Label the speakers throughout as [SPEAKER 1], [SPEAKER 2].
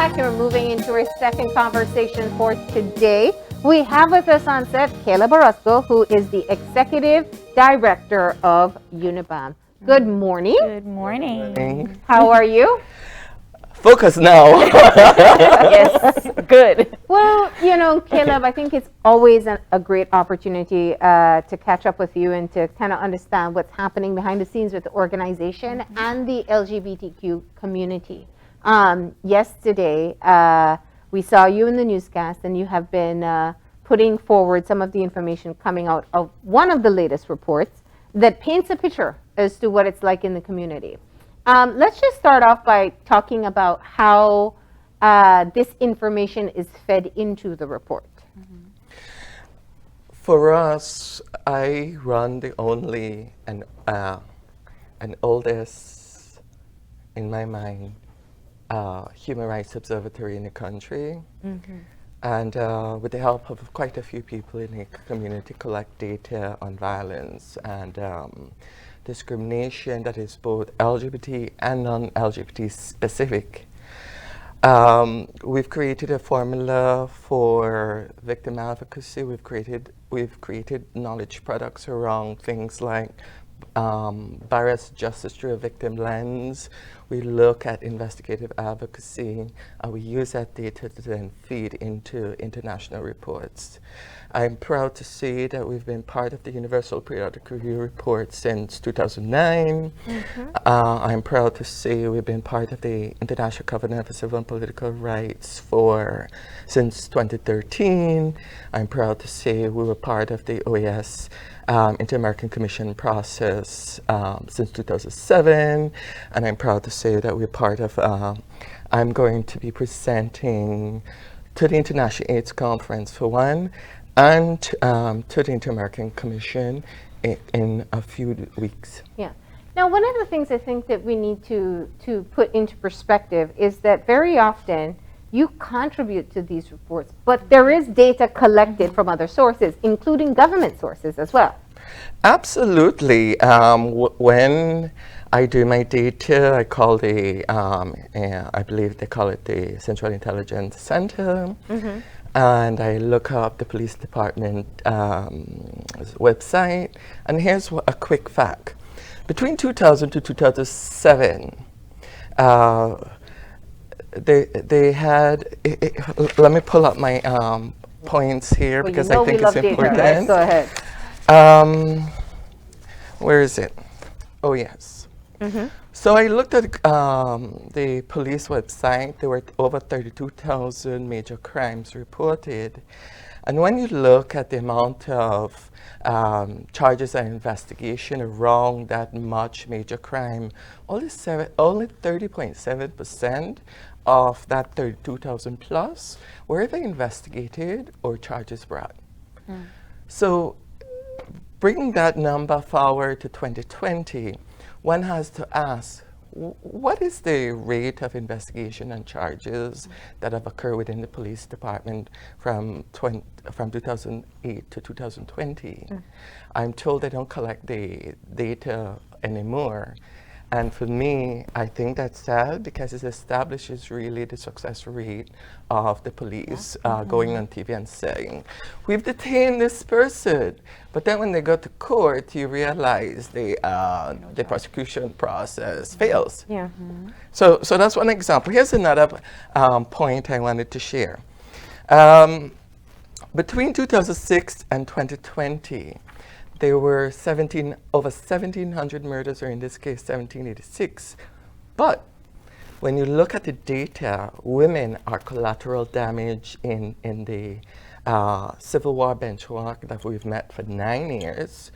[SPEAKER 1] back, and we're moving into our second conversation for today. We have with us on set Kayla Barasco, who is the Executive Director of UNIBAM. Good morning.
[SPEAKER 2] Good morning.
[SPEAKER 1] How are you?
[SPEAKER 3] Focus now.
[SPEAKER 2] Yes, good.
[SPEAKER 1] Well, you know, Caleb, I think it's always a great opportunity to catch up with you and to kind of understand what's happening behind the scenes with the organization and the LGBTQ community. Yesterday, we saw you in the newscast, and you have been putting forward some of the information coming out of one of the latest reports that paints a picture as to what it's like in the community. Let's just start off by talking about how this information is fed into the report.
[SPEAKER 3] For us, I run the only and oldest, in my mind, human rights observatory in the country. And with the help of quite a few people in the community, collect data on violence and discrimination that is both LGBT and non-LGBT specific. We've created a formula for victim advocacy. We've created knowledge products around things like barriers to justice through a victim lens. We look at investigative advocacy, and we use that data to then feed into international reports. I'm proud to say that we've been part of the Universal Periodic Review Report since 2009. I'm proud to say we've been part of the International Covenant for Civil and Political Rights since 2013. I'm proud to say we were part of the OAS Inter-American Commission process since 2007, and I'm proud to say that we're part of, I'm going to be presenting to the International AIDS Conference for one, and to the Inter-American Commission in a few weeks.
[SPEAKER 1] Yeah. Now, one of the things I think that we need to put into perspective is that very often you contribute to these reports, but there is data collected from other sources, including government sources as well.
[SPEAKER 3] Absolutely. When I do my data, I call I believe they call it the Central Intelligence Center, and I look up the police department website. And here's a quick fact. Between 2000 to 2007, they had, let me pull up my points here, because I think it's important.
[SPEAKER 1] Data. Go ahead.
[SPEAKER 3] Where is it? Oh, yes. So I looked at the police website. There were over 32,000 major crimes reported. And when you look at the amount of charges and investigation around that much major crime, only 30.7% of that 32,000 plus were either investigated or charges brought. So bringing that number forward to 2020, one has to ask, what is the rate of investigation and charges that have occurred within the police department from 2008 to 2020? I'm told they don't collect the data anymore. And for me, I think that's sad, because it establishes really the success rate of the police going on TV and saying, we've detained this person. But then when they go to court, you realize the prosecution process fails.
[SPEAKER 1] Yeah.
[SPEAKER 3] So that's one example. Here's another point I wanted to share. Between 2006 and 2020, there were over 1,700 murders, or in this case, 1,786. But when you look at the data, women are collateral damage in the Civil War benchmark that we've met for 9 years,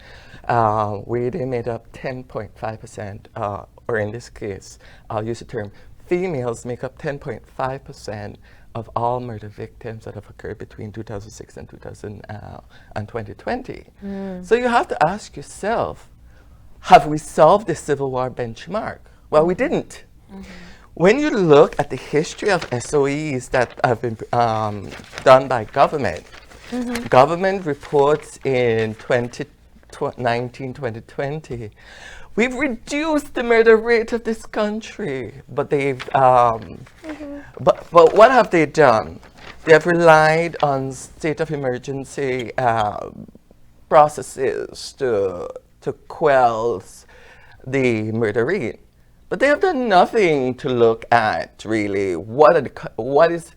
[SPEAKER 3] where they made up 10.5%, or in this case, I'll use the term, females make up 10.5% of all murder victims that have occurred between 2006 and 2020. So you have to ask yourself, have we solved the Civil War benchmark? Well, we didn't. When you look at the history of SOEs that have been done by government, government reports in 2019, 2020, we've reduced the murder rate of this country, but they've But what have they done? They have relied on state of emergency processes to quell the murder rate. But they have done nothing to look at really what is,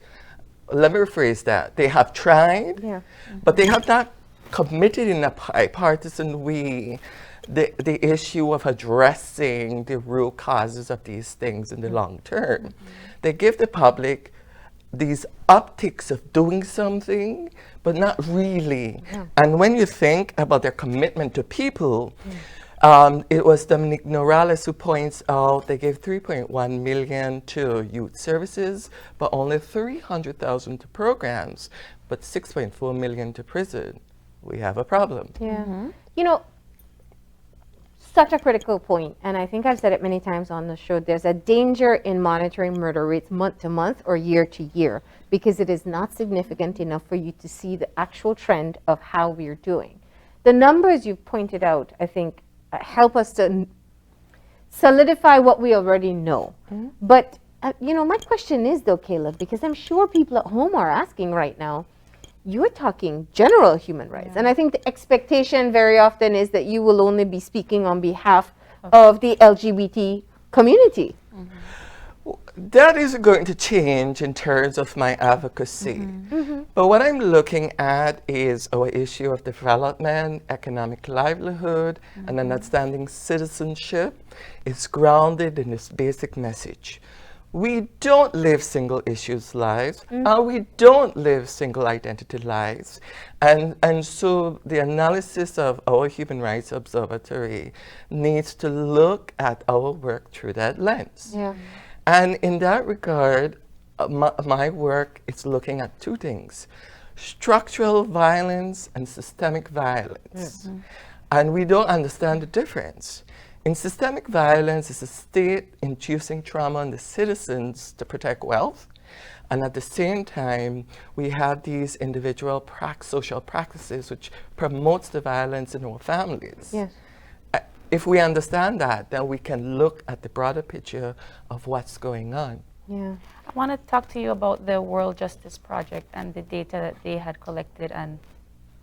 [SPEAKER 3] let me rephrase that. They have tried, but they have not committed in a bipartisan way the issue of addressing the root causes of these things in the long term. They give the public these optics of doing something, but not really. And when you think about their commitment to people, it was Dominique Norales who points out they gave 3.1 million to youth services, but only 300,000 to programs, but 6.4 million to prison. We have a problem.
[SPEAKER 1] You know, such a critical point, and I think I've said it many times on the show, there's a danger in monitoring murder rates month to month or year to year, because it is not significant enough for you to see the actual trend of how we're doing. The numbers you've pointed out, I think, help us to solidify what we already know. But, you know, my question is though, Caleb, because I'm sure people at home are asking right now, you're talking general human rights. And I think the expectation very often is that you will only be speaking on behalf of the LGBT community.
[SPEAKER 3] That is going to change in terms of my advocacy. But what I'm looking at is our issue of development, economic livelihood, and understanding citizenship. It's grounded in this basic message. We don't live single issues lives, and we don't live single identity lives. And so the analysis of our Human Rights Observatory needs to look at our work through that lens. And in that regard, my work is looking at two things: structural violence and systemic violence. And we don't understand the difference. In systemic violence, it's a state inducing trauma on the citizens to protect wealth. And at the same time, we have these individual social practices which promotes the violence in our families. If we understand that, then we can look at the broader picture of what's going on.
[SPEAKER 2] I want to talk to you about the World Justice Project and the data that they had collected and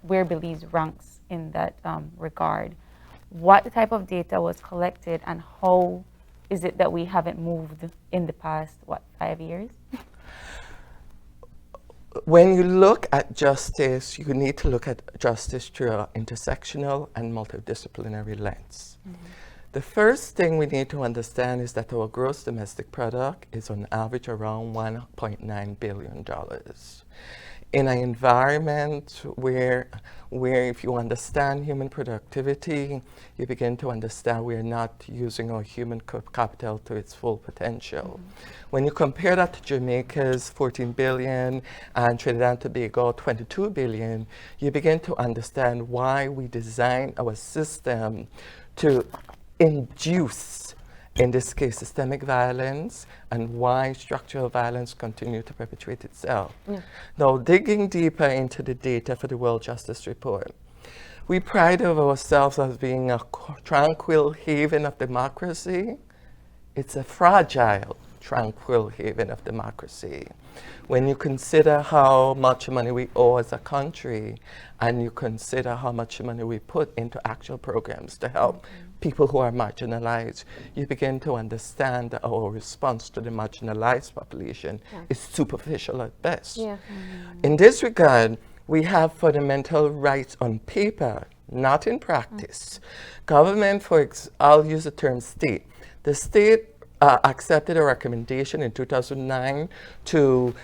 [SPEAKER 2] where Belize ranks in that regard. What type of data was collected, and how is it that we haven't moved in the past, 5 years?
[SPEAKER 3] When you look at justice, you need to look at justice through an intersectional and multidisciplinary lens. The first thing we need to understand is that our gross domestic product is on average around $1.9 billion. In an environment where if you understand human productivity, you begin to understand we are not using our human capital to its full potential. When you compare that to Jamaica's 14 billion and Trinidad and Tobago 22 billion, you begin to understand why we design our system to induce, in this case, systemic violence, and why structural violence continue to perpetuate itself. Now, digging deeper into the data for the World Justice Report, we pride ourselves as being a tranquil haven of democracy. It's a fragile, tranquil haven of democracy. When you consider how much money we owe as a country, and you consider how much money we put into actual programs to help people who are marginalized, you begin to understand that our response to the marginalized population is superficial at best. In this regard, we have fundamental rights on paper, not in practice. Government, I'll use the term state. The state accepted a recommendation in 2009 to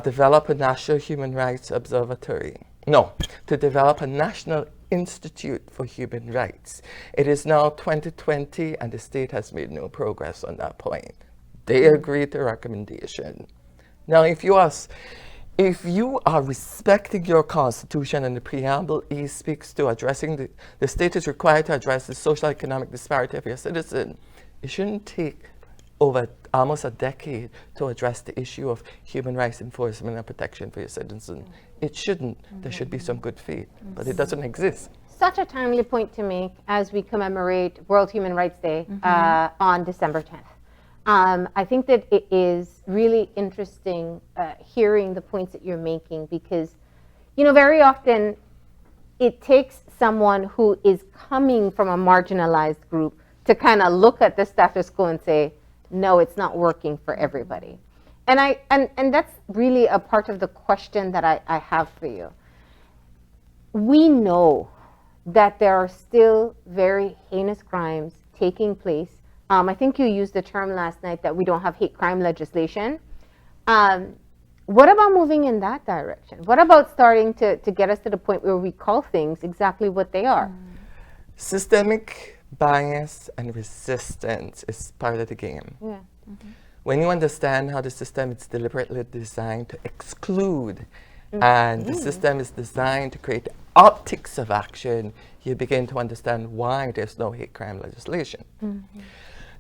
[SPEAKER 3] develop a National Human Rights Observatory. No, to develop a National Institute for Human Rights. It is now 2020 and the state has made no progress on that point. They agreed to the recommendation. Now, if you are respecting your constitution and the preamble E speaks to addressing the state is required to address the social economic disparity of your citizen, it shouldn't take over almost a decade to address the issue of human rights enforcement and protection for your citizens. It shouldn't. There should be some good faith, but it doesn't exist.
[SPEAKER 1] Such a timely point to make as we commemorate World Human Rights Day on December 10th. I think that it is really interesting interesting hearing the points that you're making because, you know, very often it takes someone who is coming from a marginalized group to kind of look at the status quo and say, no, it's not working for everybody. And that's really a part of the question that I have for you. We know that there are still very heinous crimes taking place. I think you used the term last night that we don't have hate crime legislation. What about moving in that direction? What about starting to get us to the point where we call things exactly what they are?
[SPEAKER 3] Systemic bias and resistance is part of the game.
[SPEAKER 1] Yeah.
[SPEAKER 3] When you understand how the system is deliberately designed to exclude and the system is designed to create optics of action, you begin to understand why there's no hate crime legislation.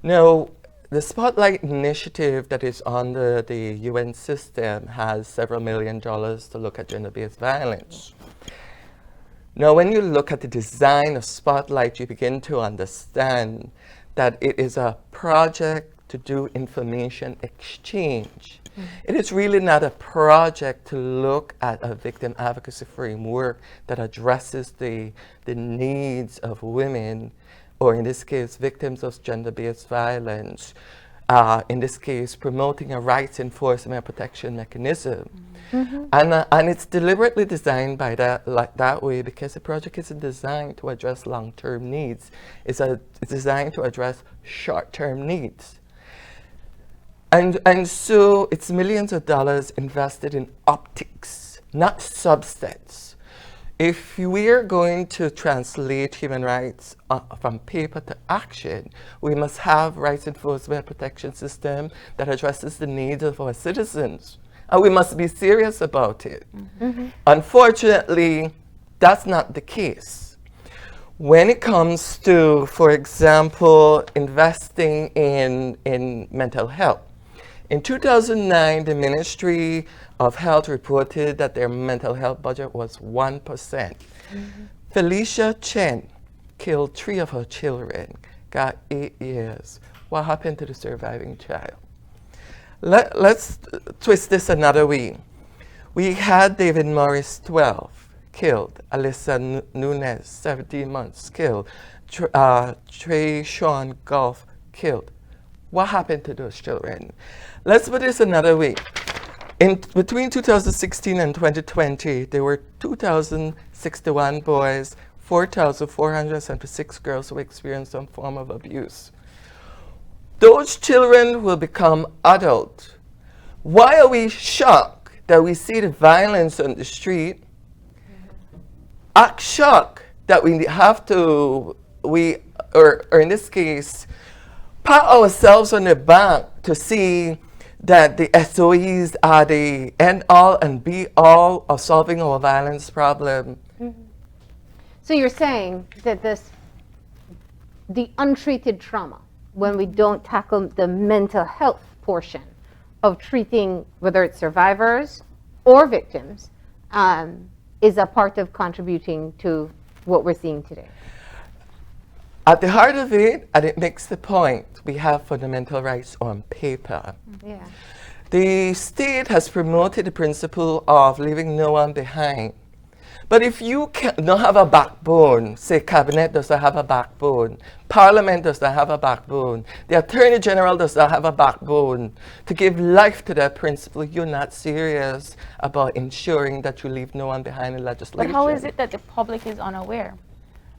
[SPEAKER 3] Now, the Spotlight initiative that is under the UN system has several $1 million to look at gender-based violence. Now, when you look at the design of Spotlight, you begin to understand that it is a project to do information exchange. It is really not a project to look at a victim advocacy framework that addresses the needs of women, or in this case, victims of gender-based violence. In this case, promoting a rights enforcement protection mechanism. And it's deliberately designed by that way because the project isn't designed to address long-term needs. It's designed to address short-term needs. And so it's millions of dollars invested in optics, not substance. If we're going to translate human rights from paper to action, we must have rights enforcement protection system that addresses the needs of our citizens. And we must be serious about it. Unfortunately, that's not the case. When it comes to, for example, investing in mental health, in 2009, the Ministry of Health reported that their mental health budget was 1%. Felicia Chen killed 3 of her children, got 8 years. What happened to the surviving child? Let's twist this another way. We had David Morris, 12, killed. Alyssa Nunes, 17 months, killed. Trey Sean Goff, killed. What happened to those children? Let's put this another way. Between 2016 and 2020, there were 2,061 boys, 4,476 girls who experienced some form of abuse. Those children will become adult. Why are we shocked that we see the violence on the street? Act shocked that we have to, or in this case, pat ourselves on the back to see that the SOEs are the end all and be all of solving our violence problem.
[SPEAKER 1] So you're saying that the untreated trauma, when we don't tackle the mental health portion of treating, whether it's survivors or victims, is a part of contributing to what we're seeing today.
[SPEAKER 3] At the heart of it, and it makes the point, we have fundamental rights on paper.
[SPEAKER 1] Yeah.
[SPEAKER 3] The state has promoted the principle of leaving no one behind. But if you don't have a backbone, say cabinet does not have a backbone, parliament does not have a backbone, the attorney general does not have a backbone to give life to that principle, you're not serious about ensuring that you leave no one behind in legislation.
[SPEAKER 2] But how is it that the public is unaware?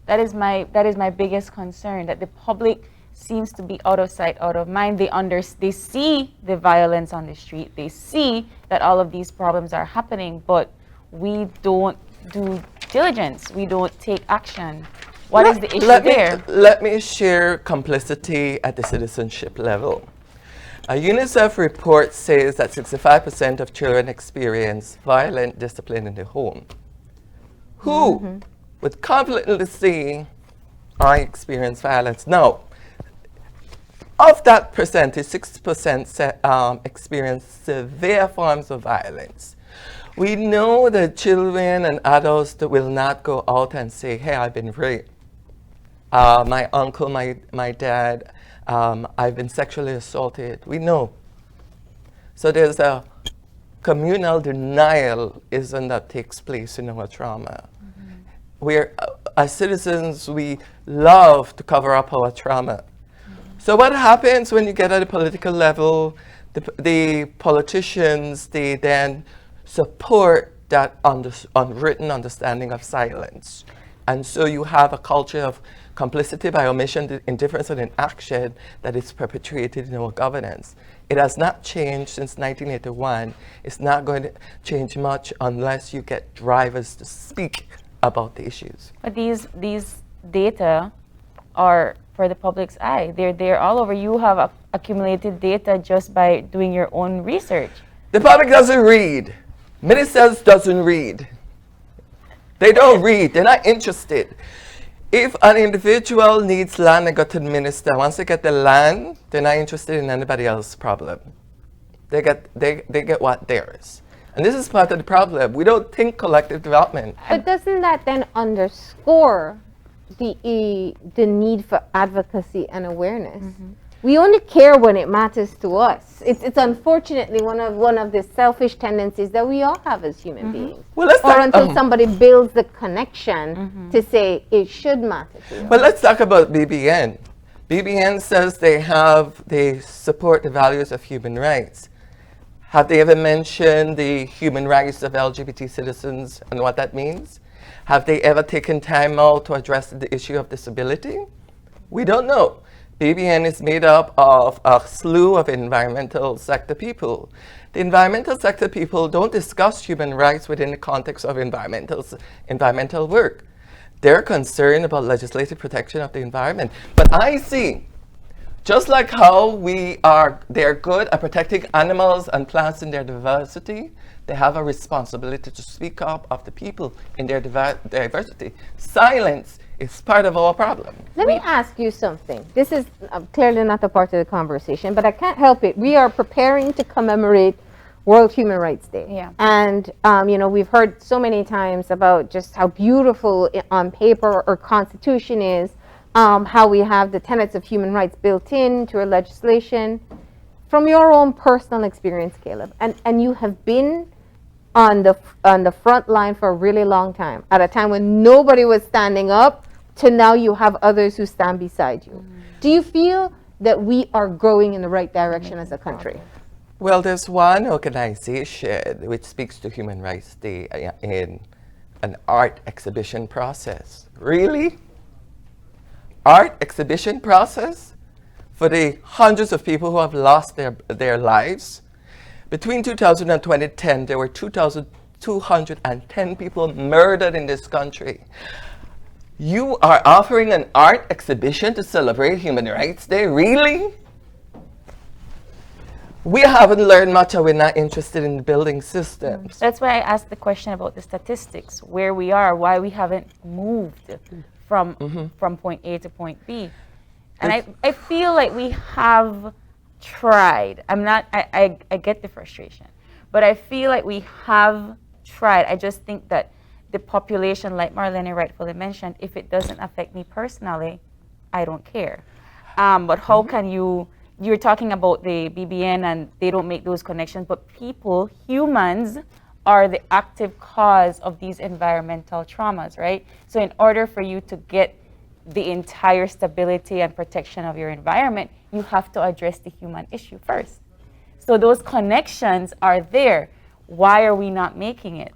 [SPEAKER 2] That is my biggest concern, that the public seems to be out of sight, out of mind. They see the violence on the street. They see that all of these problems are happening, but we don't do diligence. We don't take action. What is the issue there?
[SPEAKER 3] Let me share complicity at the citizenship level. A UNICEF report says that 65% of children experience violent discipline in the home. Who would confidently say, I experience violence? No. Of that percentage, 6% experience severe forms of violence. We know that children and adults that will not go out and say, hey, I've been raped. My uncle, my dad, I've been sexually assaulted. We know. So there's a communal denialism that takes place in our trauma. Where, as citizens, we love to cover up our trauma. So what happens when you get at the political level? The politicians, they then support that unwritten understanding of silence. And so you have a culture of complicity by omission, indifference, and inaction that is perpetuated in our governance. It has not changed since 1981. It's not going to change much unless you get drivers to speak about the issues.
[SPEAKER 2] But these data are for the public's eye. They're there all over. You have accumulated data just by doing your own research.
[SPEAKER 3] The public doesn't read. Ministers doesn't read. They don't read. They're not interested. If an individual needs land and go to the minister, once they get the land, they're not interested in anybody else's problem. They get what theirs. And this is part of the problem. We don't think collective development.
[SPEAKER 1] But doesn't that then underscore the need for advocacy and awareness? We only care when it matters to us. It's unfortunately one of the selfish tendencies that we all have as human beings.
[SPEAKER 3] Well, let's
[SPEAKER 1] or
[SPEAKER 3] talk,
[SPEAKER 1] until somebody builds the connection to say it should matter to you.
[SPEAKER 3] But let's talk about BBN. BBN says they support the values of human rights. Have they ever mentioned the human rights of LGBT citizens and what that means? Have they ever taken time out to address the issue of disability? We don't know. BBN is made up of a slew of environmental sector people. The environmental sector people don't discuss human rights within the context of environmental work. They're concerned about legislative protection of the environment. But I see, just like how they're good at protecting animals and plants in their diversity, they have a responsibility to speak up of the people in their diversity. Silence is part of our problem.
[SPEAKER 1] Let me ask you something. This is clearly not a part of the conversation, but I can't help it. We are preparing to commemorate World Human Rights Day.
[SPEAKER 2] Yeah.
[SPEAKER 1] And, we've heard so many times about just how beautiful on paper our Constitution is, how we have the tenets of human rights built into our legislation. From your own personal experience, Caleb, and you have been on the front line for a really long time, at a time when nobody was standing up, to now you have others who stand beside you. Do you feel that we are growing in the right direction as a country?
[SPEAKER 3] Well, there's one organization which speaks to Human Rights Day in an art exhibition process. Really? Art exhibition process? For the hundreds of people who have lost their lives? Between 2000 and 2010, there were 2,210 people murdered in this country. You are offering an art exhibition to celebrate Human Rights Day? Really? We haven't learned much, and we're not interested in building systems.
[SPEAKER 2] That's why I asked the question about the statistics, where we are, why we haven't moved from point A to point B. And I feel like we have tried. I get the frustration, but I feel like we have tried. I just think that the population, like Marlene rightfully mentioned, if it doesn't affect me personally, I don't care. But how can you're talking about the BBN and they don't make those connections, but humans are the active cause of these environmental traumas, right? So in order for you to get the entire stability and protection of your environment, you have to address the human issue first. So those connections are there. Why are we not making it?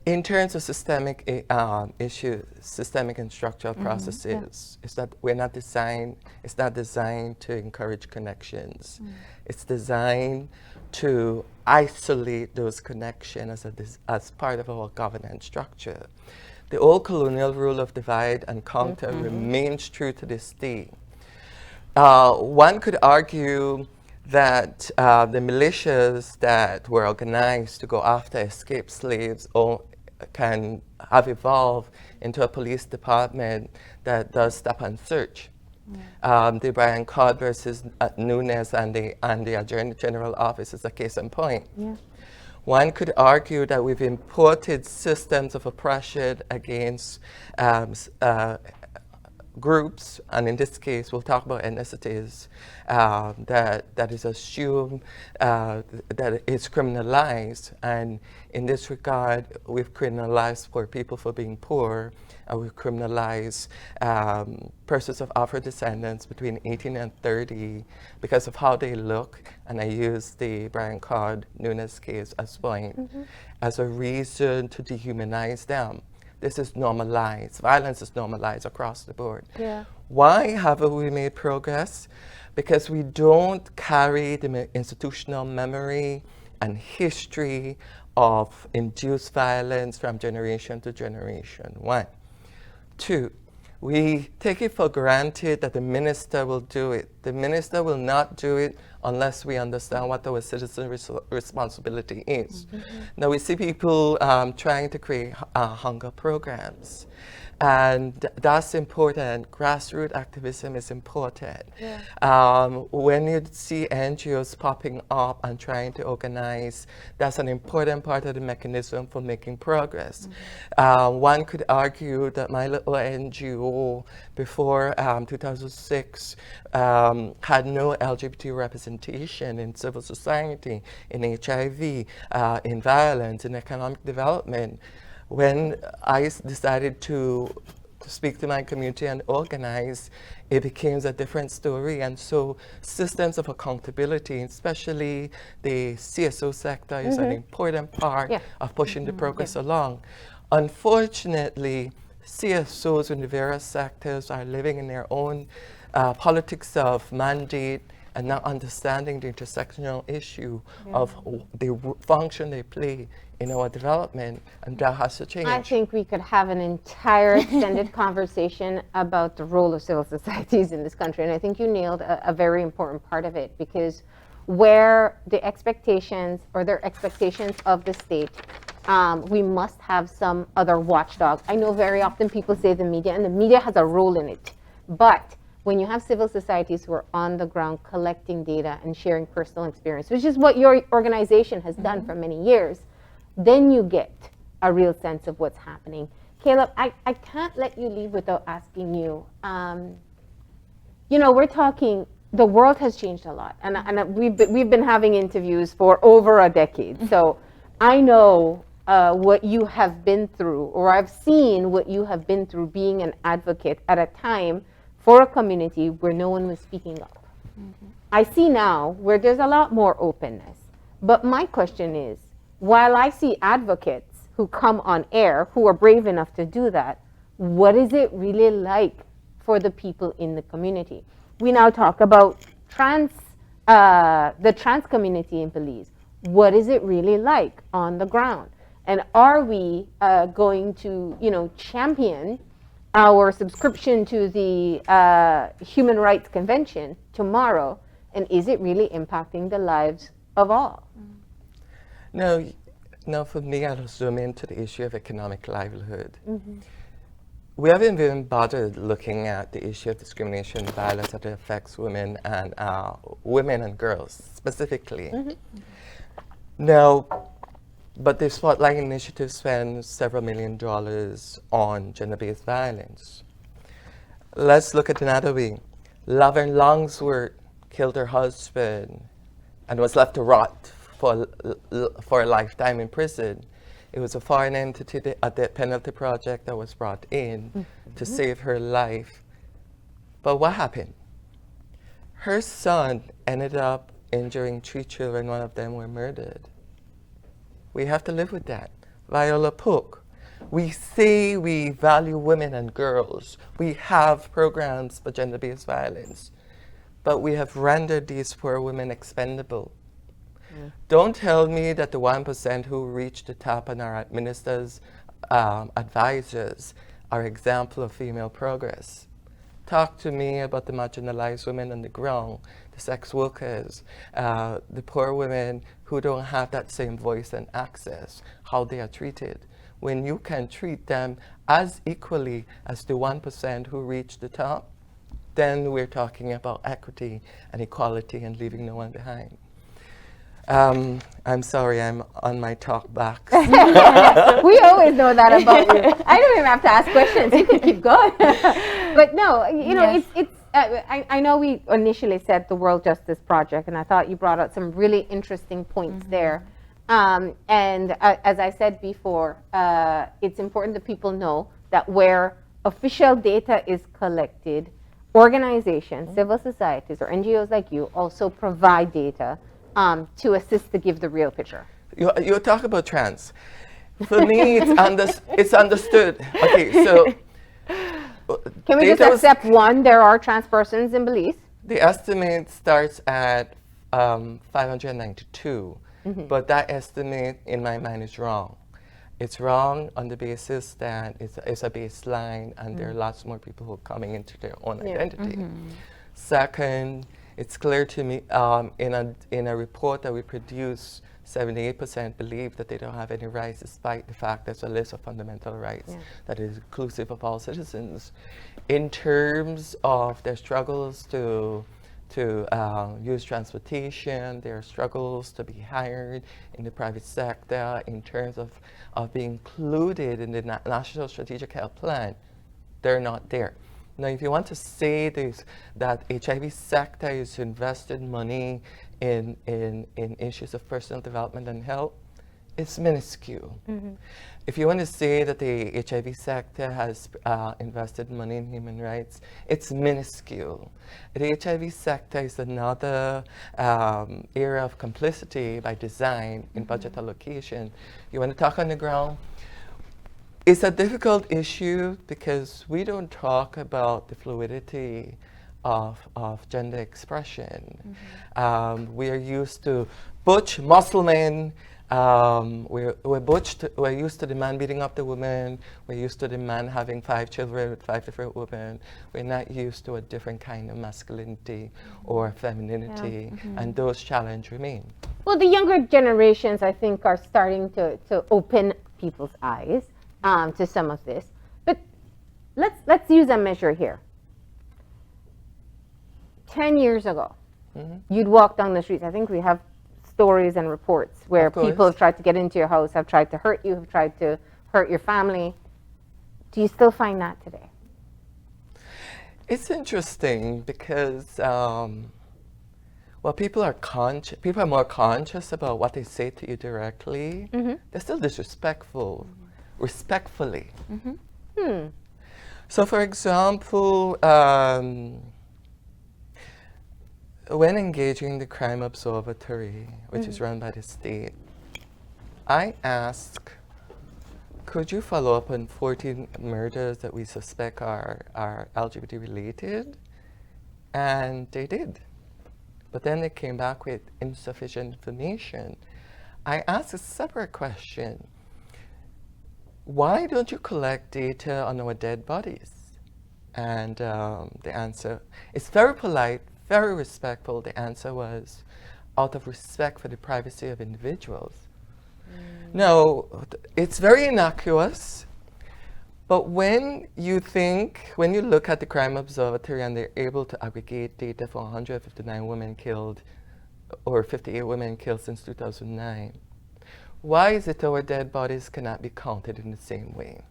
[SPEAKER 3] In terms of systemic issues, systemic and structural processes, it's not designed to encourage connections. It's designed to isolate those connections as part of our governance structure. The old colonial rule of divide and conquer remains true to this day. One could argue that the militias that were organized to go after escaped slaves can have evolved into a police department that does stop and search. The Brian Codd versus Nunes and the Attorney General Office is a case in point.
[SPEAKER 1] Yeah.
[SPEAKER 3] One could argue that we've imported systems of oppression against groups, and in this case, we'll talk about ethnicities, that is assumed that it's criminalized. And in this regard, we've criminalized poor people for being poor, and we've criminalized persons of Afro descendants between 18 and 30 because of how they look. And I use the Brian Card Nunes case as point as a reason to dehumanize them. This is normalized. Violence is normalized across the board.
[SPEAKER 1] Yeah.
[SPEAKER 3] Why haven't we made progress? Because we don't carry the institutional memory and history of induced violence from generation to generation. One. Two, we take it for granted that the minister will do it. The minister will not do it unless we understand what our citizen responsibility is. Now we see people trying to create hunger programs, and that's important. Grassroots activism is important. When you see NGOs popping up and trying to organize, that's an important part of the mechanism for making progress. One could argue that my little NGO before 2006 had no LGBT representation in civil society, in HIV, in violence, in economic development. When I decided to speak to my community and organize, it became a different story. And so systems of accountability, especially the CSO sector, is an important part of pushing the progress along. Unfortunately, CSOs in the various sectors are living in their own politics of mandate and not understanding the intersectional issue of the function they play in our development, and that has to change.
[SPEAKER 1] I think we could have an entire extended conversation about the role of civil societies in this country, and I think you nailed a very important part of it, because where the expectations or their expectations of the state, we must have some other watchdog. I know very often people say the media, and the media has a role in it, but when you have civil societies who are on the ground collecting data and sharing personal experience, which is what your organization has done for many years, then you get a real sense of what's happening. Caleb, I can't let you leave without asking you, we're talking, the world has changed a lot, and we've been having interviews for over a decade, so I know what you have been through, or I've seen what you have been through being an advocate at a time for a community where no one was speaking up. I see now where there's a lot more openness, but my question is, while I see advocates who come on air who are brave enough to do that, what is it really like for the people in the community? We now talk about the trans community in Belize. What is it really like on the ground? And are we going to, champion our subscription to the Human Rights Convention tomorrow? And is it really impacting the lives of all?
[SPEAKER 3] No, for me, I'll zoom into the issue of economic livelihood. We haven't even bothered looking at the issue of discrimination and violence that affects women and girls specifically. Now, but the Spotlight Initiative spends several $1 million on gender-based violence. Let's look at another way. Laverne Longsworth killed her husband and was left to rot for a lifetime in prison. It was a foreign entity, a death penalty project, that was brought in to save her life. But what happened? Her son ended up injuring 3 children. One of them were murdered. We have to live with that. Viola Pook. We say we value women and girls. We have programs for gender-based violence, but we have rendered these poor women expendable. Don't tell me that the 1% who reach the top and are ministers, advisors, are example of female progress. Talk to me about the marginalized women on the ground, the sex workers, the poor women who don't have that same voice and access, how they are treated. When you can treat them as equally as the 1% who reach the top, then we're talking about equity and equality and leaving no one behind. I'm sorry, I'm on my talk back.
[SPEAKER 1] We always know that about you. I don't even have to ask questions. You can keep going. But no, you know,
[SPEAKER 2] Yes.
[SPEAKER 1] it's. I know we initially said the World Justice Project, and I thought you brought out some really interesting points there. And as I said before, it's important that people know that where official data is collected, organizations, civil societies, or NGOs like you also provide data to assist to give the real picture.
[SPEAKER 3] You talk about trans. For me, it's understood. Okay, so
[SPEAKER 1] Can we just
[SPEAKER 3] data was-
[SPEAKER 1] accept one? There are trans persons in Belize.
[SPEAKER 3] the estimate starts at 592, but that estimate in my mind is wrong. It's wrong on the basis that it's a baseline, and there are lots more people who are coming into their own identity. Second, it's clear to me in a report that we produce, 78% believe that they don't have any rights, despite the fact there's a list of fundamental rights that is inclusive of all citizens. In terms of their struggles to use transportation, their struggles to be hired in the private sector, in terms of being included in the National Strategic Health Plan, they're not there. Now, if you want to say this, that HIV sector is invested money in issues of personal development and health, it's minuscule. If you want to say that the HIV sector has invested money in human rights, it's minuscule. The HIV sector is another area of complicity by design in budget allocation. You want to talk on the ground? It's a difficult issue because we don't talk about the fluidity of gender expression. We are used to butch muscle men. We're used to the man beating up the woman. We're used to the man having 5 children with 5 different women. We're not used to a different kind of masculinity or femininity, and those challenges remain.
[SPEAKER 1] Well, the younger generations, I think, are starting to open people's eyes to some of this. But let's use a measure here. 10 years ago, you'd walk down the streets. I think we have stories and reports where people have tried to get into your house, have tried to hurt you, have tried to hurt your family. Do you still find that today?
[SPEAKER 3] It's interesting because, well, people are more conscious about what they say to you directly. They're still disrespectful, respectfully. So, for example, when engaging the Crime Observatory, which is run by the state, I asked, could you follow up on 14 murders that we suspect are LGBT related? And they did. But then they came back with insufficient information. I asked a separate question. Why don't you collect data on our dead bodies? And the answer is very polite, very respectful. The answer was, out of respect for the privacy of individuals. Now, it's very innocuous, but when you look at the Crime Observatory and they're able to aggregate data for 159 women killed, or 58 women killed since 2009, why is it our dead bodies cannot be counted in the same way?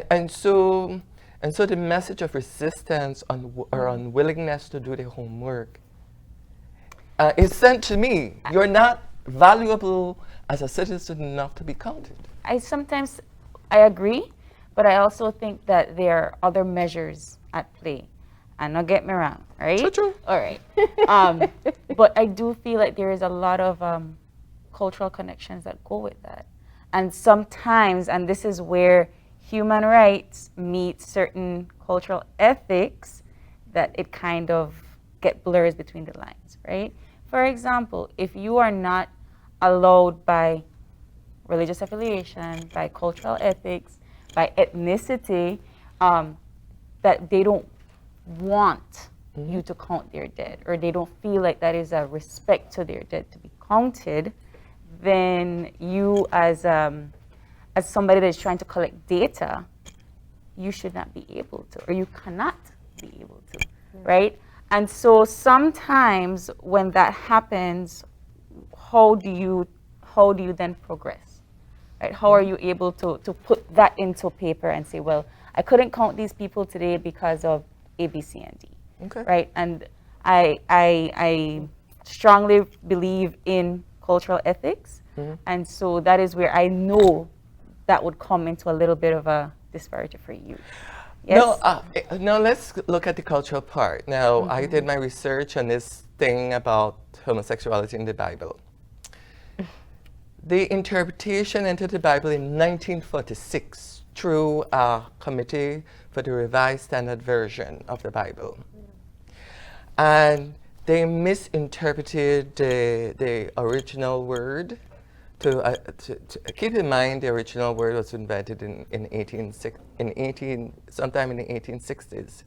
[SPEAKER 3] And so the message of resistance or unwillingness to do the homework is sent to me. You're not valuable as a citizen enough to be counted.
[SPEAKER 2] I agree, but I also think that there are other measures at play. And don't get me wrong, right?
[SPEAKER 3] True.
[SPEAKER 2] All right. But I do feel like there is a lot of cultural connections that go with that. And sometimes, and this is where human rights meet certain cultural ethics, that it kind of get blurs between the lines, right? For example, if you are not allowed by religious affiliation, by cultural ethics, by ethnicity, that they don't want you to count their dead, or they don't feel like that is a respect to their dead to be counted, then you as somebody that is trying to collect data, you should not be able to, or you cannot be able to, right? And so sometimes when that happens, how do you then progress, right? How are you able to put that into paper and say, well, I couldn't count these people today because of A, B, C, and D.
[SPEAKER 3] Okay.
[SPEAKER 2] Right? And I strongly believe in cultural ethics. And so that is where I know that would come into a little bit of a disparity for you. Yes?
[SPEAKER 3] No, let's look at the cultural part. Now, I did my research on this thing about homosexuality in the Bible. The interpretation into the Bible in 1946 through a committee for the Revised Standard Version of the Bible. And they misinterpreted the original word. To keep in mind, the original word was invented sometime in the 1860s.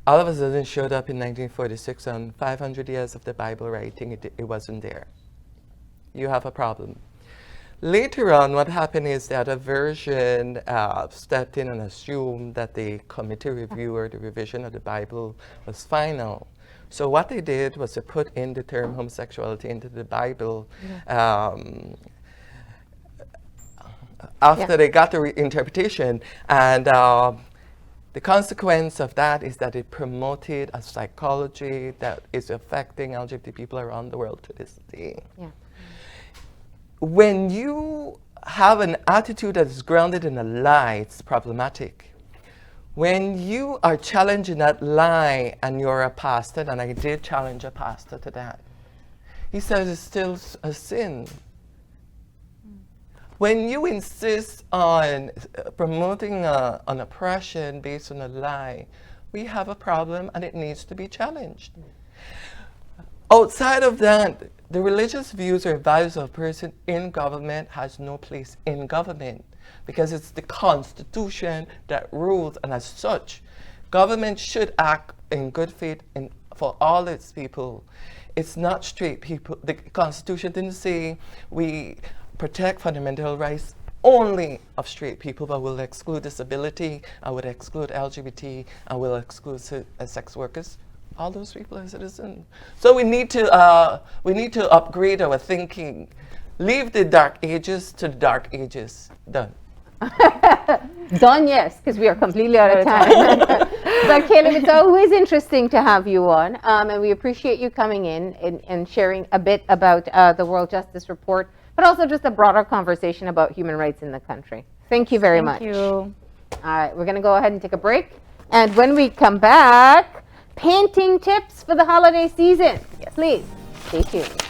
[SPEAKER 3] All of a sudden showed up in 1946. On 500 years of the Bible writing, it wasn't there. You have a problem. Later on, what happened is that a version stepped in and assumed that the committee reviewer, the revision of the Bible, was final. So what they did was to put in the term homosexuality into the Bible after they got the interpretation. And the consequence of that is that it promoted a psychology that is affecting LGBT people around the world to this day.
[SPEAKER 1] Yeah.
[SPEAKER 3] When you have an attitude that is grounded in a lie, it's problematic. When you are challenging that lie and you're a pastor, and I did challenge a pastor to that, he says it's still a sin. When you insist on promoting an oppression based on a lie, we have a problem and it needs to be challenged. Outside of that, the religious views or values of a person in government has no place in government because it's the Constitution that rules, and as such, government should act in good faith for all its people. It's not straight people. The Constitution didn't say we protect fundamental rights only of straight people, but will exclude disability, I would exclude LGBT, I will exclude sex workers. All those people are citizens. So we need to upgrade our thinking. Leave the dark ages to the dark ages. Done.
[SPEAKER 1] Done, yes, because we are completely out of time. But Caleb, it's always interesting to have you on, and we appreciate you coming in and sharing a bit about the World Justice Report, but also just a broader conversation about human rights in the country. Thank you very much.
[SPEAKER 2] Thank you.
[SPEAKER 1] All right, we're going to go ahead and take a break. And when we come back, painting tips for the holiday season. Yes. Please, stay tuned.